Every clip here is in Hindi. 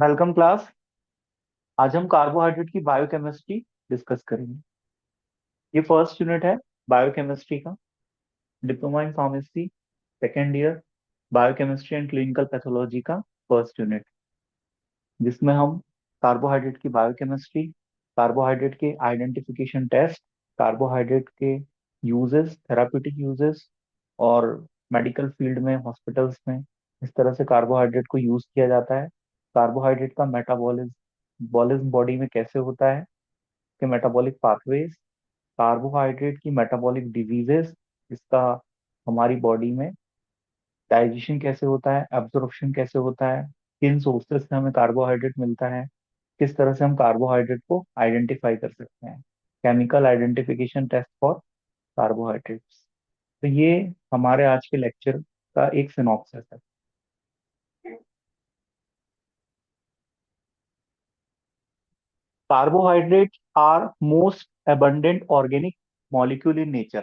Welcome class. आज हम कार्बोहाइड्रेट की बायोकेमिस्ट्री डिस्कस करेंगे। ये फर्स्ट यूनिट है बायोकेमिस्ट्री का, diploma in pharmacy second year, biochemistry and clinical pathology का फर्स्ट यूनिट, जिसमें हम कार्बोहाइड्रेट की बायोकेमिस्ट्री, कार्बोहाइड्रेट के आइडेंटिफिकेशन टेस्ट, कार्बोहाइड्रेट के यूजेस, थेराप्यूटिक यूजेस और मेडिकल फील्ड में, हॉस्पिटल्स में इस तरह से कार्बोहाइड्रेट को यूज किया जाता है। कार्बोहाइड्रेट का मेटाबॉलिज्म बॉडी में कैसे होता है, के मेटाबॉलिक पाथवेज, कार्बोहाइड्रेट की मेटाबॉलिक डिजीजेस, इसका हमारी बॉडी में डाइजेशन कैसे होता है, एब्जॉर्प्शन कैसे होता है, किन सोर्सेज से हमें कार्बोहाइड्रेट मिलता है, किस तरह से हम कार्बोहाइड्रेट को आइडेंटिफाई कर सकते हैं, chemical identification test for carbohydrates. तो ये हमारे आज के लेक्चर का एक सिनॉप्सिस है। Carbohydrate are most abundant organic molecule in nature.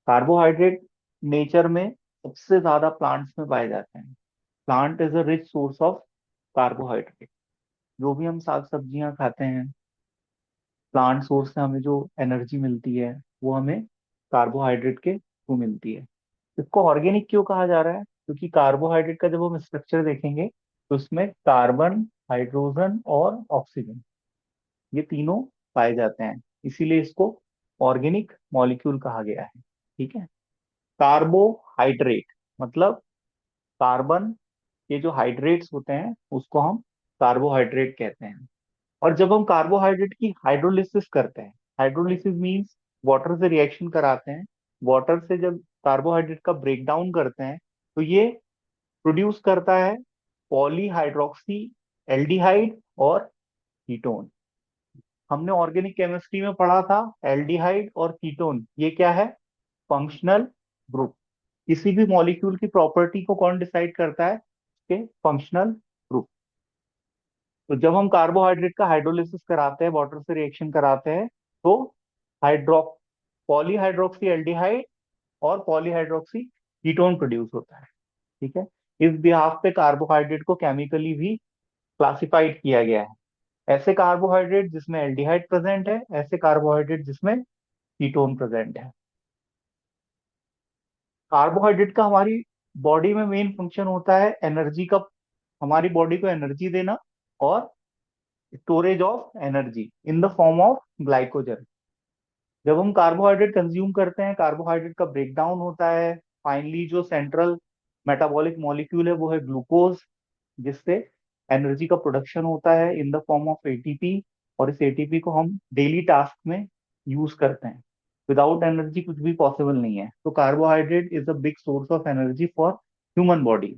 Carbohydrate nature में सबसे ज्यादा प्लांट्स में पाए जाते हैं। Plant is a rich source of carbohydrate. जो भी हम साग सब्जियां खाते हैं, प्लांट सोर्स से हमें जो एनर्जी मिलती है वो हमें कार्बोहाइड्रेट के थ्रू मिलती है। इसको ऑर्गेनिक क्यों कहा जा रहा है? क्योंकि कार्बोहाइड्रेट का जब हम स्ट्रक्चर देखेंगे तो उसमें कार्बन, हाइड्रोजन और ऑक्सीजन, ये तीनों पाए जाते हैं, इसीलिए इसको ऑर्गेनिक मॉलिक्यूल कहा गया है। ठीक है। कार्बोहाइड्रेट मतलब कार्बन के जो हाइड्रेट्स होते हैं उसको हम कार्बोहाइड्रेट कहते हैं। और जब हम कार्बोहाइड्रेट की हाइड्रोलिसिस करते हैं, हाइड्रोलिसिस मींस वाटर से रिएक्शन कराते हैं, वाटर से जब कार्बोहाइड्रेट का ब्रेक डाउन करते हैं तो ये प्रोड्यूस करता है पॉलीहाइड्रोक्सी एल्डिहाइड और कीटोन। हमने ऑर्गेनिक केमिस्ट्री में पढ़ा था एल्डिहाइड और कीटोन ये क्या है? Functional group. किसी भी मॉलिक्यूल की प्रॉपर्टी को कौन डिसाइड करता है? उसके फंक्शनल ग्रुप। तो जब हम कार्बोहाइड्रेट का हाइड्रोलिसिस कराते हैं, वाटर से रिएक्शन कराते हैं, तो हाइड्रो पॉलीहाइड्रोक्सी एल्डिहाइड और पॉलीहाइड्रोक्सी कीटोन प्रोड्यूस होता है। ठीक है। इस बिहाफ पे कार्बोहाइड्रेट को केमिकली भी क्लासिफाइड किया गया है। ऐसे कार्बोहाइड्रेट जिसमें एल्डिहाइड प्रेजेंट है, ऐसे कार्बोहाइड्रेट जिसमें कीटोन प्रेजेंट है। कार्बोहाइड्रेट का हमारी बॉडी में मेन फंक्शन होता है एनर्जी का, हमारी बॉडी को एनर्जी देना और storage of energy in the form of glycogen. जब हम कार्बोहाइड्रेट कंज्यूम करते हैं, कार्बोहाइड्रेट का ब्रेक डाउन होता है, फाइनली जो सेंट्रल मेटाबॉलिक मॉलिक्यूल है वो है ग्लूकोज, जिससे एनर्जी का प्रोडक्शन होता है in the form of ATP. और इस एटीपी को हम डेली टास्क में यूज करते हैं। विदाउट एनर्जी कुछ भी पॉसिबल नहीं है। तो carbohydrate is a big source of energy for human body.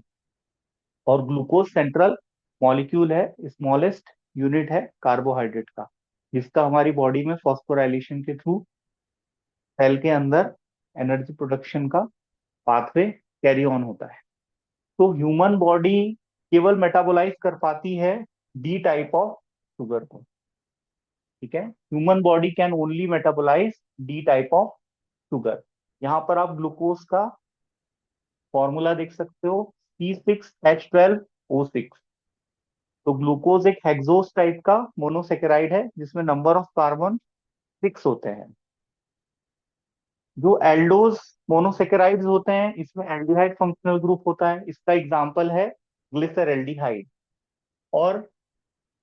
और ग्लूकोज सेंट्रल मॉलिक्यूल है, स्मॉलेस्ट यूनिट है कार्बोहाइड्रेट का, जिसका हमारी बॉडी में फॉस्फोराइलेशन के थ्रू सेल के अंदर एनर्जी प्रोडक्शन का पाथवे कैरी ऑन होता है। तो ह्यूमन बॉडी केवल मेटाबोलाइज कर पाती है डी टाइप ऑफ शुगर को। ठीक है। Human body can only metabolize D type of sugar. यहाँ पर आप ग्लूकोज का फॉर्मूला देख सकते हो, C6H12O6। तो ग्लूकोज एक हेक्सोस टाइप का मोनोसेकेराइड है जिसमें नंबर ऑफ कार्बन 6 होते हैं। जो एल्डोज मोनोसेकेराइड्स होते हैं इसमें एल्डिहाइड फंक्शनल ग्रुप होता है, इसका एग्जांपल है ग्लिसरल्डिहाइड। और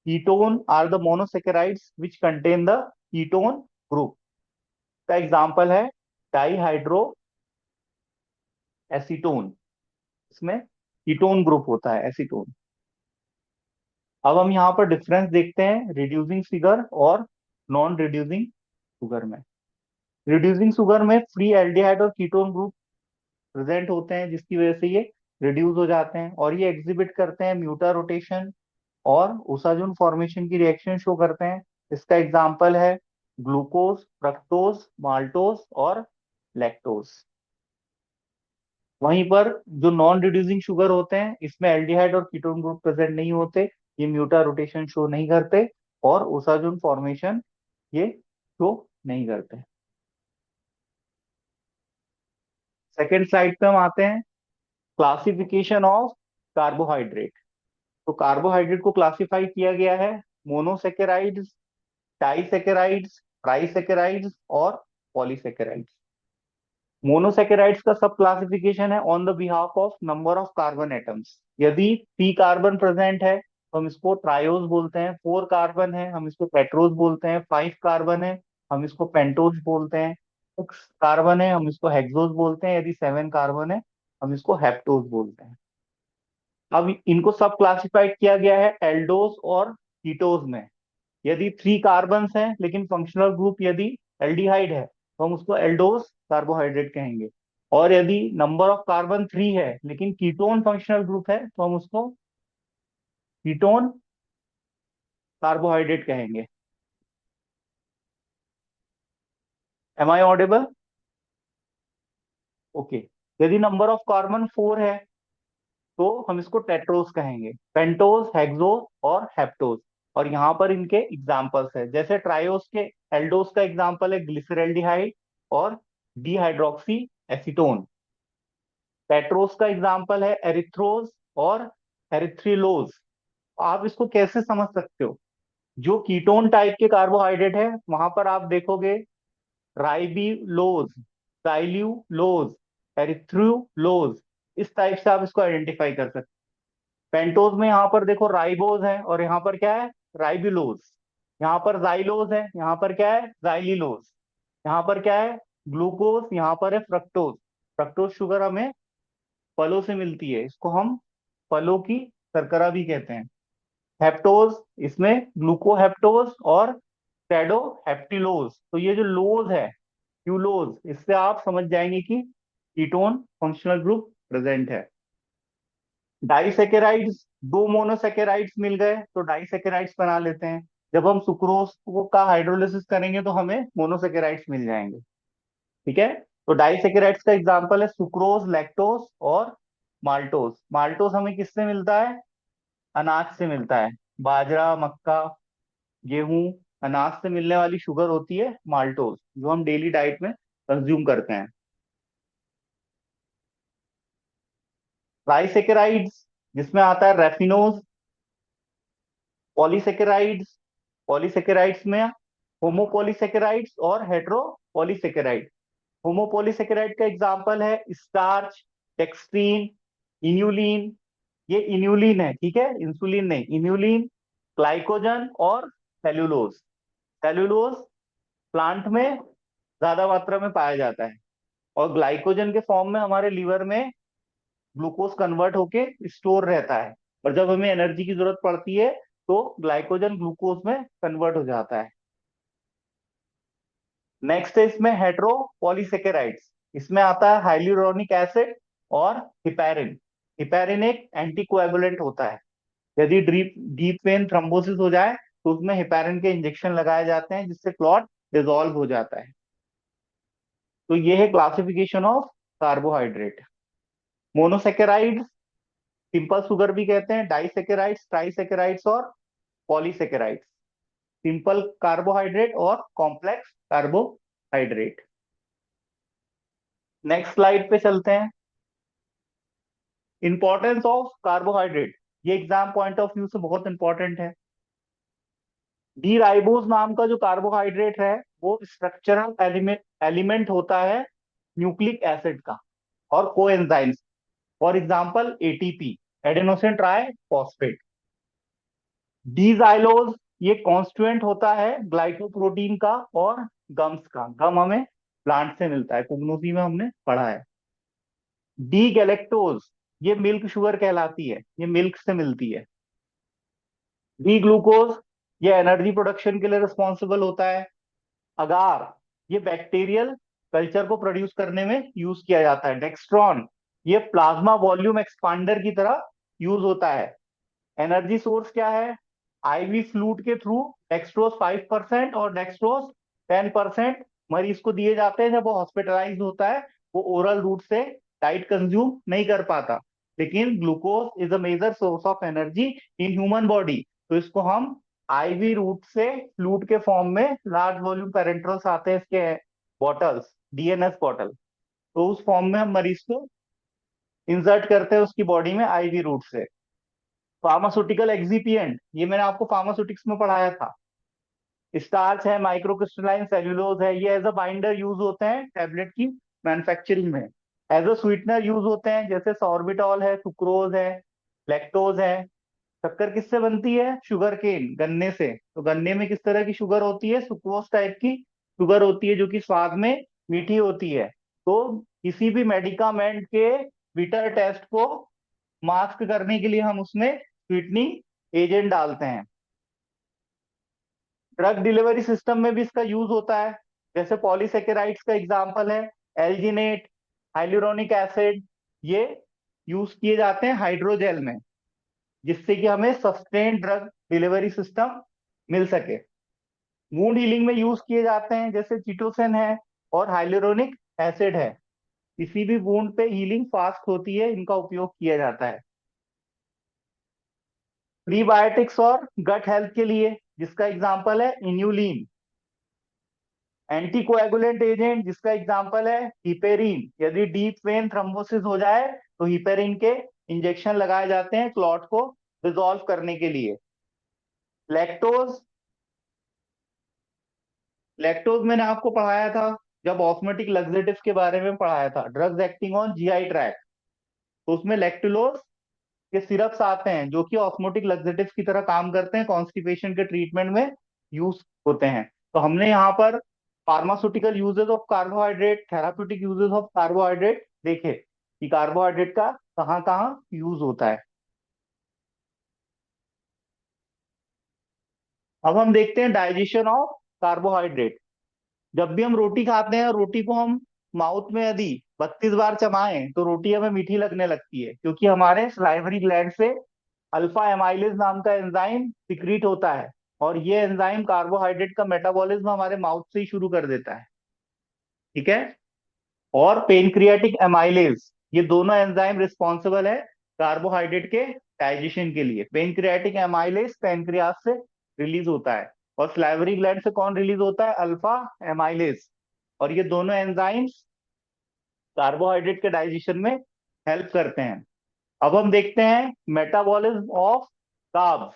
ketone are the monosaccharides which contain the ketone group, का एग्जांपल है डाईहाइड्रो एसीटोन, इसमें कीटोन ग्रुप होता है एसीटोन। अब हम यहाँ पर डिफरेंस देखते हैं रिड्यूसिंग शुगर और नॉन रिड्यूसिंग शुगर में। रिड्यूसिंग शुगर में फ्री एल्डिहाइड और कीटोन ग्रुप प्रेजेंट होते हैं, जिसकी वजह से ये रिड्यूस हो जाते हैं और ये एग्जिबिट करते हैं म्यूटा रोटेशन और ओसाजोन फॉर्मेशन की रिएक्शन शो करते हैं। इसका एग्जांपल है ग्लूकोज, फ्रक्टोज, माल्टोज और लैक्टोज। वहीं पर जो नॉन रिड्यूसिंग शुगर होते हैं इसमें एल्डिहाइड और कीटोन ग्रुप प्रेजेंट नहीं होते, ये म्यूटा रोटेशन शो नहीं करते और ओसाजोन फॉर्मेशन ये शो नहीं करते। सेकेंड स्लाइड पे हम आते हैं, क्लासिफिकेशन ऑफ कार्बोहाइड्रेट। तो कार्बोहाइड्रेट को क्लासिफाई किया गया है मोनोसेकेराइड्स, डाइसेकेराइड्स, ट्राइसेकेराइड्स और पॉलीसेकेराइड्स। मोनोसेकेराइड्स का सब क्लासिफिकेशन है on the behalf of number of carbon atoms. यदि 3 कार्बन प्रेजेंट है तो हम इसको ट्रायोज बोलते हैं, 4 कार्बन है हम इसको पेट्रोज बोलते हैं, 5 कार्बन है हम इसको पेंटोज बोलते हैं, 6 कार्बन है हम इसको हेक्सोज बोलते हैं, यदि 7 कार्बन है हम इसको हेप्टोज बोलते हैं। अब इनको सब क्लासिफाइड किया गया है एल्डोज और कीटोज में। यदि 3 कार्बन हैं लेकिन फंक्शनल ग्रुप यदि एल्डिहाइड है तो हम उसको एल्डोज कार्बोहाइड्रेट कहेंगे। और यदि नंबर ऑफ कार्बन 3 है लेकिन कीटोन फंक्शनल ग्रुप है तो हम उसको कीटोन कार्बोहाइड्रेट कहेंगे। Am I audible? ओके। यदि नंबर ऑफ कार्बन 4 है तो हम इसको टेट्रोस कहेंगे, पेंटोस, हेक्सोस और हेप्टोस। और यहाँ पर इनके एग्जाम्पल्स है, जैसे ट्रायोस के एल्डोस का एग्जाम्पल है ग्लिसरल्डिहाइड और डिहाइड्रोक्सी एसीटोन। पेट्रोस का एग्जाम्पल है एरिथ्रोज और एरिथ्रिलोज। आप इसको कैसे समझ सकते हो? जो कीटोन टाइप के कार्बोहाइड्रेट है वहां पर आप देखोगे राइबिलोज, डाइल्यूलोज, एरिथ्रियोलोज, इस टाइप से आप इसको आइडेंटिफाई कर सकते हैं। पेंटोज में यहाँ पर देखो राइबोज है और यहाँ पर क्या है, राइबिलोज। यहाँ पर जाइलोज है, यहाँ पर क्या है, जाइलिलोज। यहाँ पर क्या है, ग्लूकोज, यहाँ पर है फ्रक्टोज। फ्रक्टोज शुगर हमें फलों से मिलती है, इसको हम फलों की शर्करा भी कहते हैं। हेप्टोज, इसमें ग्लूकोहेप्टोज और स्टेडोहेप्टिलोज। तो ये जो लोज है, क्यूलोज, इससे आप समझ जाएंगे कि कीटोन फंक्शनल ग्रुप प्रेजेंट है। डाइसेकेराइड्स, 2 मोनोसेकेराइड्स मिल गए तो डाइसेकेराइड्स बना लेते हैं। जब हम सुक्रोज को का हाइड्रोलिसिस करेंगे तो हमें मोनोसेकेराइड्स मिल जाएंगे। ठीक है। तो डाइसेकेराइड्स का एग्जांपल है सुक्रोज, लैक्टोज और माल्टोज। माल्टोज हमें किससे मिलता है? अनाज से मिलता है। बाजरा, मक्का, गेहूं, अनाज से मिलने वाली शुगर होती है माल्टोज, जो हम डेली डाइट में कंज्यूम करते हैं। ट्राइसेकेराइड्स, जिसमें आता है रेफिनोज, पॉलीसेकेराइड्स, पॉलीसेकेराइड्स में होमोपॉलीसेकेराइड्स और हेट्रोपॉलीसेकेराइड। होमोपॉलीसेकेराइड का एग्जांपल है स्टार्च, टेक्सट्रीन, इन्यूलिन। ये इन्यूलिन है, ठीक है, इंसुलिन नहीं, इन्यूलिन, ग्लाइकोजन और सेल्यूलोज। सेल्यूलोज प्लांट में ज्यादा मात्रा में पाया जाता है और ग्लाइकोजन के फॉर्म में हमारे लीवर में ग्लूकोज कन्वर्ट होके स्टोर रहता है। और जब हमें एनर्जी की जरूरत पड़ती है तो ग्लाइकोजन ग्लूकोज में कन्वर्ट हो जाता है। नेक्स्ट है इसमें हेट्रोपॉलीसेकेराइड्स। इसमें आता है हाइलुरोनिक एसिड और हिपैरिन। हिपैरिन एक एंटीकोएगुलेंट होता है। यदि डीप डीप वेन थ्रोम्बोसिस हो जाए तो उसमें हिपैरिन के इंजेक्शन लगाए जाते हैं जिससे क्लॉट डिसॉल्व हो जाता है। तो ये है classification of carbohydrate. Monosaccharides, simple sugar भी कहते हैं, डाइसेकेराइड्स, ट्राइसेकेराइड्स और पॉलीसेकेराइड्स। सिंपल कार्बोहाइड्रेट और कॉम्प्लेक्स कार्बोहाइड्रेट। नेक्स्ट स्लाइड पे चलते हैं। इंपॉर्टेंस ऑफ कार्बोहाइड्रेट, ये एग्जाम पॉइंट ऑफ व्यू से बहुत इंपॉर्टेंट है। डी राइबोज नाम का जो कार्बोहाइड्रेट है वो स्ट्रक्चरल एलिमेंट होता है न्यूक्लिक एसिड का और coenzymes. For example ATP, adenosine tri phosphate. डीजाइलोज, ये कॉन्स्टिट्यूएंट होता है ग्लाइकोप्रोटीन का और गम्स का। गम हमें प्लांट से मिलता है, कुगनोसी में हमने पढ़ा है। डी गैलेक्टोज, ये मिल्क शुगर कहलाती है, ये मिल्क से मिलती है। डी ग्लूकोज, ये एनर्जी प्रोडक्शन के लिए रिस्पॉन्सिबल होता है। अगार, ये बैक्टीरियल कल्चर को प्रोड्यूस करने में यूज किया जाता है। डेक्स्ट्रॉन, ये प्लाज्मा वॉल्यूम एक्सपांडर की तरह यूज होता है। एनर्जी सोर्स क्या है? आईवी फ्लूइड के थ्रू डेक्सट्रोज 5% और डेक्सट्रोज 10% मरीज को दिए जाते हैं। जब वो हॉस्पिटलाइज होता है वो ओरल रूट से डाइट कंज्यूम नहीं कर पाता, लेकिन glucose is a major source of energy in human body. तो इसको हम आईवी रूट से फ्लूइड के फॉर्म में, लार्ज वॉल्यूम पेरेंट्रल्स आते हैं इसके बॉटल्स, डीएनएस बॉटल, तो उस फॉर्म में हम मरीज को इंसर्ट करते हैं उसकी बॉडी में आईवी रूट से। फार्मास्यूटिकल एक्सिपिएंट, ये मैंने आपको फार्मास्यूटिक्स में पढ़ाया था। स्टार्च है, माइक्रोक्रिस्टलाइन सेल्यूलोज है, ये एज अ बाइंडर यूज होते हैं टैबलेट की मैन्युफैक्चरिंग में। एज अ स्वीटनर यूज होते हैं, जैसे सॉर्बिटॉल है, सुक्रोज है, लैक्टोज है। शक्कर किससे बनती है? शुगर केन, गन्ने से। तो गन्ने में किस तरह की शुगर होती है? सुक्रोज टाइप की शुगर होती है, जो कि स्वाद में मीठी होती है। तो किसी भी मेडिकामेंट के बिटर टेस्ट को मास्क करने के लिए हम उसमें स्वीटनिंग एजेंट डालते हैं। ड्रग डिलीवरी सिस्टम में भी इसका यूज होता है, जैसे पॉलीसेकेराइड्स का एग्जांपल है एल्जिनेट, हाइलुरोनिक एसिड। ये यूज किए जाते हैं हाइड्रोजेल में, जिससे कि हमें सस्टेन ड्रग डिलीवरी सिस्टम मिल सके। वूंड हीलिंग में यूज किए जाते हैं, जैसे चिटोसन है और हाइलुरोनिक एसिड है। किसी भी वूंड पे हीलिंग फास्ट होती है, इनका उपयोग किया जाता है। प्रीबायोटिक्स और गट हेल्थ के लिए, जिसका एग्जांपल है इन्यूलिन। एंटीकोएगुलेंट एजेंट, जिसका एग्जांपल है हिपेरिन। यदि डीप वेन थ्रोम्बोसिस हो जाए तो हिपेरिन के इंजेक्शन लगाए जाते हैं क्लॉट को रिजॉल्व करने के लिए। लैक्टोज, लैक्टोज मैंने आपको पढ़ाया था जब ऑस्मेटिक लग्जेटिव के बारे में पढ़ाया था, drugs acting on GI tract. तो उसमें लैक्टुलोज के सिरप्स आते हैं, जो कि ऑस्मोटिक लग्जेटिव की तरह काम करते हैं, कॉन्स्टिपेशन के ट्रीटमेंट में यूज होते हैं। तो हमने यहाँ पर pharmaceutical uses of carbohydrate, therapeutic uses of carbohydrate देखे कि कार्बोहाइड्रेट का कहाँ कहाँ यूज होता है। अब हम देखते हैं डाइजेशन ऑफ कार्बोहाइड्रेट। जब भी हम रोटी खाते हैं, रोटी को हम माउथ में यदि 32 बार चबाएं तो रोटी हमें मीठी लगने लगती है, क्योंकि हमारे सलाइवरी ग्लैंड से अल्फा एमाइलेज नाम का एंजाइम सिक्रीट होता है, और ये एंजाइम कार्बोहाइड्रेट का मेटाबॉलिज्म हमारे माउथ से ही शुरू कर देता है। ठीक है। और पेनक्रियाटिक एमाइलेज, ये दोनों एंजाइम रिस्पॉन्सिबल है कार्बोहाइड्रेट के डाइजेशन के लिए। पेनक्रियाटिक एमाइलेज पेनक्रियास से रिलीज होता है, और सलाइवरी ग्लैंड से कौन रिलीज होता है? Alpha amylase. और ये दोनों एंजाइम्स कार्बोहाइड्रेट के डाइजेशन में हेल्प करते हैं। अब हम देखते हैं मेटाबॉलिज्म ऑफ कार्ब्स।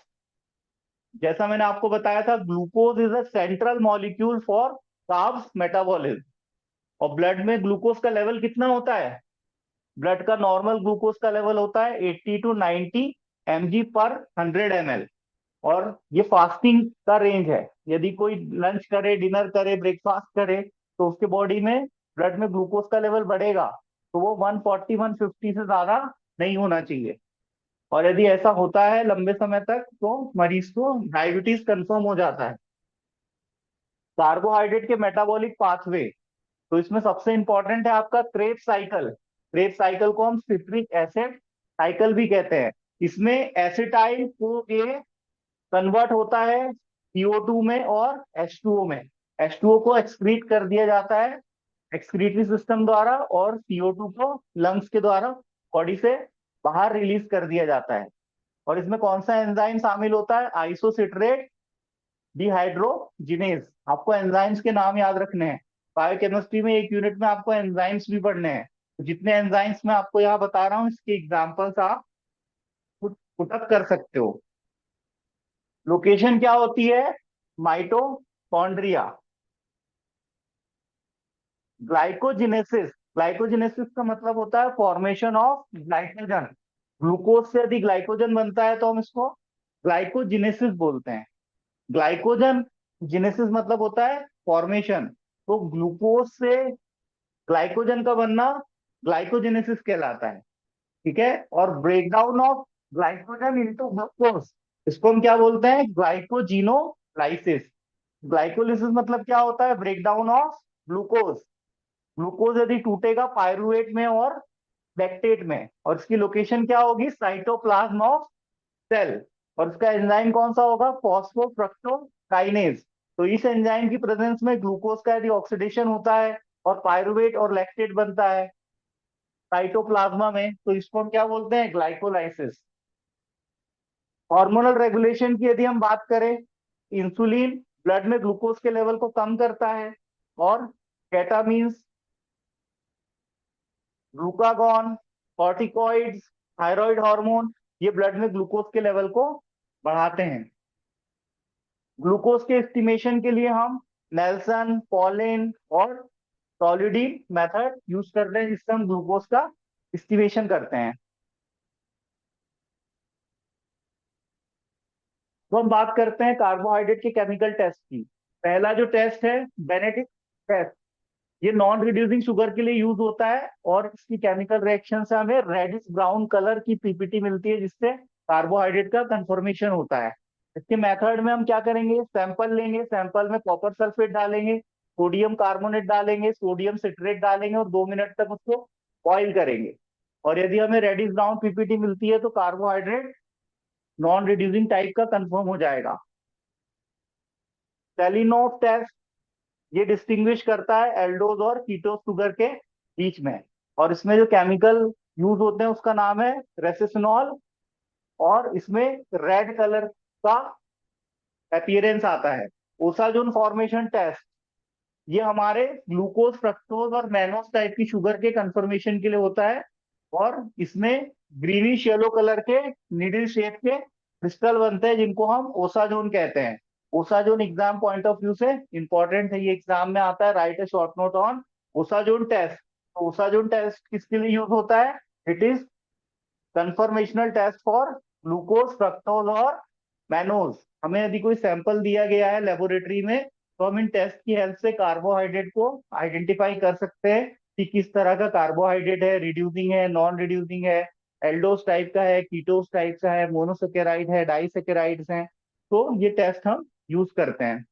जैसा मैंने आपको बताया था, glucose is a central molecule for carbs metabolism. और ब्लड में ग्लूकोज का लेवल कितना होता है? ब्लड का नॉर्मल ग्लूकोज का लेवल होता है 80 टू 90 mg पर 100 ml। और ये फास्टिंग का रेंज है। यदि कोई लंच करे, डिनर करे, ब्रेकफास्ट करे, तो उसके बॉडी में ब्लड में ग्लूकोज का लेवल बढ़ेगा, तो वो 140 150 से ज्यादा नहीं होना चाहिए। और यदि ऐसा होता है लंबे समय तक, तो मरीज को डायबिटीज कंफर्म हो जाता है। कार्बोहाइड्रेट के मेटाबॉलिक पाथवे, तो इसमें सबसे इंपॉर्टेंट है आपका क्रेब्स साइकिल। क्रेब्स साइकिल को हम सिट्रिक एसिड साइकिल भी कहते हैं। इसमें एसिटाइल को ए कन्वर्ट होता है CO2 में और H2O में। H2O को एक्सक्रीट कर दिया जाता है एक्सक्रीटरी सिस्टम द्वारा, और CO2 को लंग्स के द्वारा बॉडी से बाहर रिलीज कर दिया जाता है। और इसमें कौन सा एंजाइम शामिल होता है? Isocitrate dehydrogenase. आपको एंजाइम्स के नाम याद रखने हैं। बायोकेमिस्ट्री में एक यूनिट में आपको एंजाइम्स भी पढ़ने हैं। तो जितने एंजाइम्स मैं आपको यहाँ बता रहा हूँ, इसके एग्जाम्पल्स आप पुटअप कर सकते हो। लोकेशन क्या होती है? माइटोकॉन्ड्रिया। ग्लाइकोजिनेसिस, ग्लाइकोजिनेसिस का मतलब होता है फॉर्मेशन ऑफ ग्लाइकोजन। ग्लूकोज से यदि ग्लाइकोजन बनता है तो हम इसको ग्लाइकोजिनेसिस बोलते हैं। ग्लाइकोजन जिनेसिस मतलब होता है फॉर्मेशन। तो ग्लूकोज से ग्लाइकोजन का बनना ग्लाइकोजेनेसिस कहलाता है। ठीक है। और breakdown of glycogen into glucose, इसको हम क्या बोलते हैं? ग्लाइकोजिनोलाइसिस। ग्लाइकोलिसिस मतलब क्या होता है? Breakdown of glucose. ग्लूकोज यदि टूटेगा पायरुवेट में और लैक्टेट में, और इसकी लोकेशन क्या होगी? Cytoplasm of cell. और इसका एंजाइम कौन सा होगा? फॉस्फोफ्रक्टोकाइनेज। तो इस एंजाइम की प्रेजेंस में ग्लूकोज का यदि ऑक्सीडेशन होता है और पायरुवेट और लैक्टेट बनता है साइटोप्लाज्मा में, तो इसको हम क्या बोलते हैं? ग्लाइकोलाइसिस। हार्मोनल रेगुलेशन की यदि हम बात करें, इंसुलिन ब्लड में ग्लूकोज के लेवल को कम करता है, और कैटामीन्स, ग्लूकागॉन, कॉर्टिकॉइड्स, थायराइड हार्मोन, ये ब्लड में ग्लूकोज के लेवल को बढ़ाते हैं। ग्लूकोज के एस्टिमेशन के लिए हम नेल्सन, पॉलिन और टॉलिडी मेथड यूज करते हैं, जिससे हम ग्लूकोज का एस्टिमेशन करते हैं। तो हम बात करते हैं कार्बोहाइड्रेट के केमिकल टेस्ट की। पहला जो टेस्ट है, बेनेडिक्ट टेस्ट, ये नॉन रिड्यूसिंग शुगर के लिए यूज होता है, और इसकी केमिकल रिएक्शन से हमें रेडिश ब्राउन कलर की पीपीटी मिलती है, जिससे कार्बोहाइड्रेट का कंफर्मेशन होता है। इसके मेथड में हम क्या करेंगे, सैंपल लेंगे, सैंपल में कॉपर सल्फेट डालेंगे, सोडियम कार्बोनेट डालेंगे, सोडियम सिट्रेट डालेंगे, और 2 मिनट तक उसको बॉइल करेंगे। और यदि हमें रेडिश ब्राउन पीपीटी मिलती है तो कार्बोहाइड्रेट नॉन रिड्यूसिंग टाइप का कंफर्म हो जाएगा। सेलिनोव टेस्ट, ये डिस्टिंग्विश करता है एल्डोज और कीटोज शुगर के बीच में, और इसमें जो केमिकल यूज होते हैं उसका नाम है रेसिसनॉल, और इसमें रेड कलर का अपीयरेंस आता है। ओसाजोन फॉर्मेशन टेस्ट, ये हमारे ग्लूकोज, फ्रक्टोज और मैनोज टाइप की शुगर के कंफर्मेशन के लिए होता है, और इसमें ग्रीनिश येलो कलर के निडल शेप के क्रिस्टल बनते हैं, जिनको हम ओसाजोन कहते हैं। Osazone exam point of view से इंपॉर्टेंट है, ये एग्जाम में आता है, write a short note on osazone test. तो ओसाजोन टेस्ट किसके लिए यूज होता है, it is confirmational test for glucose, fructose और मैनोज। हमें यदि कोई सैंपल दिया गया है लेबोरेटरी में, तो हम इन टेस्ट की हेल्प से कार्बोहाइड्रेट को आइडेंटिफाई कर सकते हैं कि किस तरह का कार्बोहाइड्रेट है, रिड्यूसिंग है, नॉन रिड्यूसिंग है, एल्डोस टाइप का है, कीटोस टाइप का है, मोनोसेकेराइड है, डाइसेकेराइड्स हैं। तो ये टेस्ट हम यूज करते हैं।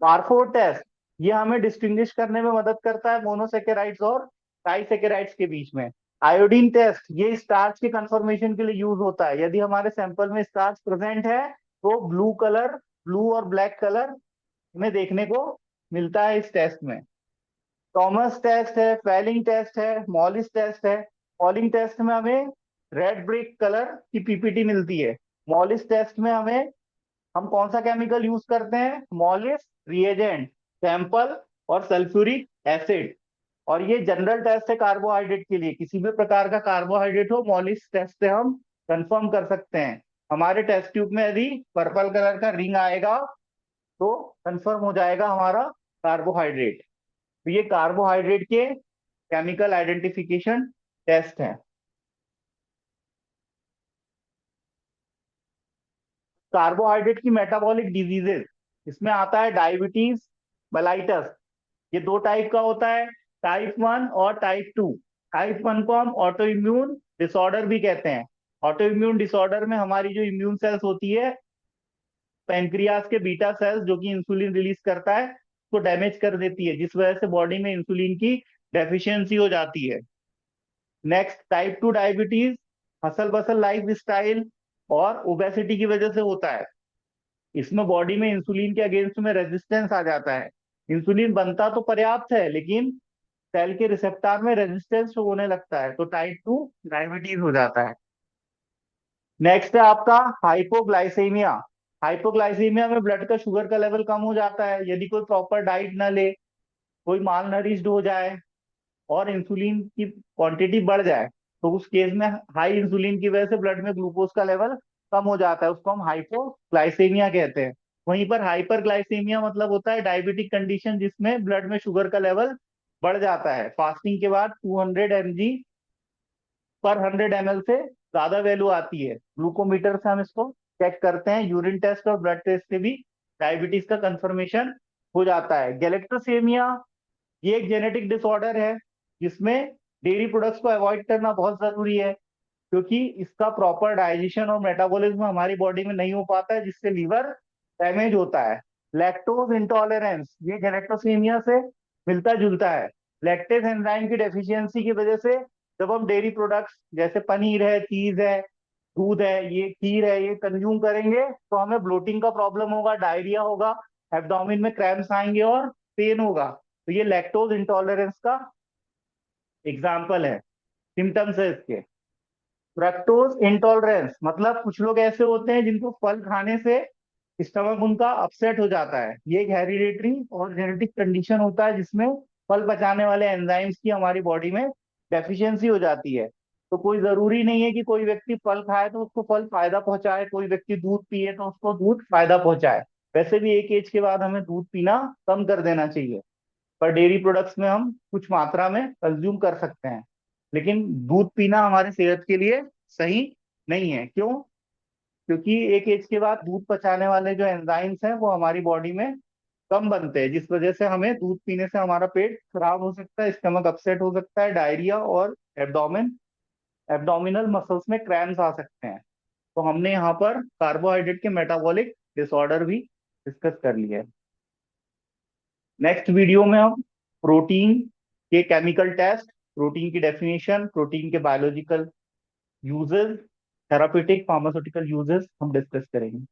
बारकोड टेस्ट, ये हमें डिस्टिंग्विश करने में मदद करता है मोनोसेकेराइड्स और डाइसेकेराइड्स के बीच में। आयोडीन टेस्ट, ये स्टार्च के कंफर्मेशन के लिए यूज होता है। यदि हमारे सैंपल में स्टार्च प्रेजेंट है तो ब्लू और ब्लैक कलर हमें देखने को मिलता है इस टेस्ट में। टॉमस टेस्ट है, फेलिंग टेस्ट है, मॉलिस टेस्ट है। फॉलिंग टेस्ट में हमें रेड ब्रिक कलर की पीपीटी मिलती है। मॉलिस टेस्ट में हमें, हम कौन सा केमिकल यूज करते हैं, मॉलिस रिएजेंट, सैंपल और सल्फ्यूरिक एसिड। और ये जनरल टेस्ट है कार्बोहाइड्रेट के लिए, किसी भी प्रकार का कार्बोहाइड्रेट हो, मॉलिस टेस्ट से हम कंफर्म कर सकते हैं। हमारे टेस्ट ट्यूब में यदि पर्पल कलर का रिंग आएगा तो कंफर्म हो जाएगा हमारा कार्बोहाइड्रेट। तो ये कार्बोहाइड्रेट के केमिकल आइडेंटिफिकेशन टेस्ट हैं। कार्बोहाइड्रेट की मेटाबॉलिक डिजीजेस, इसमें आता है डायबिटीज, मेलाइटस। ये दो टाइप का होता है, टाइप 1 और टाइप 2। टाइप 1 को हम ऑटो इम्यून डिसऑर्डर भी कहते हैं। ऑटो इम्यून डिसऑर्डर में हमारी जो इम्यून सेल्स होती है, पेनक्रियास के बीटा सेल्स, जो कि इंसुलिन रिलीज करता है, उसको डैमेज कर देती है, जिस वजह से बॉडी में इंसुलिन की डेफिशिएंसी हो जाती है। Next, type 2 diabetes, hustle bustle life style और ओबेसिटी की वजह से होता है। इसमें बॉडी में इंसुलिन के अगेंस्ट में रेजिस्टेंस आ जाता है। इंसुलिन बनता तो पर्याप्त है, लेकिन सेल के रिसेप्टर में रेजिस्टेंस होने लगता है, तो टाइप 2 डायबिटीज हो जाता है। नेक्स्ट है आपका हाइपोग्लाइसेमिया। हाइपोग्लाइसेमिया में ब्लड का शुगर का लेवल कम हो जाता है, यदि कोई प्रॉपर डाइट ना ले, कोई माल नरिश्ड हो जाए और इंसुलिन की क्वांटिटी बढ़ जाए, तो उस केस में हाई इंसुलिन की वजह से ब्लड में ग्लूकोज का लेवल कम हो जाता है, उसको हम हाइपोग्लाइसेमिया कहते हैं। वहीं पर हाइपरग्लाइसेमिया मतलब होता है डायबिटिक कंडीशन, जिसमें ब्लड में शुगर का लेवल बढ़ जाता है, फास्टिंग के बाद 200 mg पर 100 ml से ज्यादा वैल्यू आती है। ग्लूकोमीटर से हम इसको चेक करते हैं, यूरिन टेस्ट और ब्लड टेस्ट से भी डायबिटीज का कंफर्मेशन हो जाता है। गैलेक्टोसेमिया, ये एक जेनेटिक डिसऑर्डर है, जिसमें डेयरी प्रोडक्ट्स को अवॉइड करना बहुत जरूरी है, क्योंकि इसका प्रॉपर डाइजेशन और मेटाबॉलिज्म हमारी बॉडी में नहीं हो पाता है, जिससे लीवर डैमेज होता है। लैक्टोज इंटॉलरेंस, ये गैलेक्टोसेमिया से मिलता जुलता है। लैक्टेज एंजाइम की डेफिशिएंसी की वजह से जब हम डेयरी प्रोडक्ट्स जैसे पनीर है, चीज है, दूध है, ये खीर है, ये कंज्यूम करेंगे, तो हमें ब्लोटिंग का प्रॉब्लम होगा, डायरिया होगा, एब्डोमेन में क्रैम्प्स आएंगे और पेन होगा। तो ये लैक्टोज इंटॉलरेंस का एग्जाम्पल है, सिम्टम्स है इसके। फ्रक्टोज इंटॉलरेंस मतलब कुछ लोग ऐसे होते हैं जिनको फल खाने से स्टमक उनका अपसेट हो जाता है। ये एक हेरिडेटरी और जेनेटिक कंडीशन होता है, जिसमें फल पचाने वाले एंजाइम्स की हमारी बॉडी में डेफिशिएंसी हो जाती है। तो कोई जरूरी नहीं है कि कोई व्यक्ति फल खाए तो उसको फल फायदा पहुंचाए, कोई व्यक्ति दूध पिए तो उसको दूध फायदा पहुंचाए। वैसे भी एक एज के बाद हमें दूध पीना कम कर देना चाहिए, पर डेयरी प्रोडक्ट्स में हम कुछ मात्रा में कंज्यूम कर सकते हैं। लेकिन दूध पीना हमारे सेहत के लिए सही नहीं है। क्यों? क्योंकि एक एज के बाद दूध पचाने वाले जो एंजाइम्स हैं वो हमारी बॉडी में कम बनते हैं, जिस वजह से हमें दूध पीने से हमारा पेट खराब हो सकता है, स्टमक अपसेट हो सकता है, डायरिया और एब्डोमिनल मसल्स में क्रैम्स आ सकते हैं। तो हमने यहाँ पर कार्बोहाइड्रेट के मेटाबॉलिक डिसऑर्डर भी डिस्कस कर लिया है। नेक्स्ट वीडियो में हम प्रोटीन के केमिकल टेस्ट, प्रोटीन की डेफिनेशन, प्रोटीन के biological uses, therapeutic pharmaceutical uses हम डिस्कस करेंगे।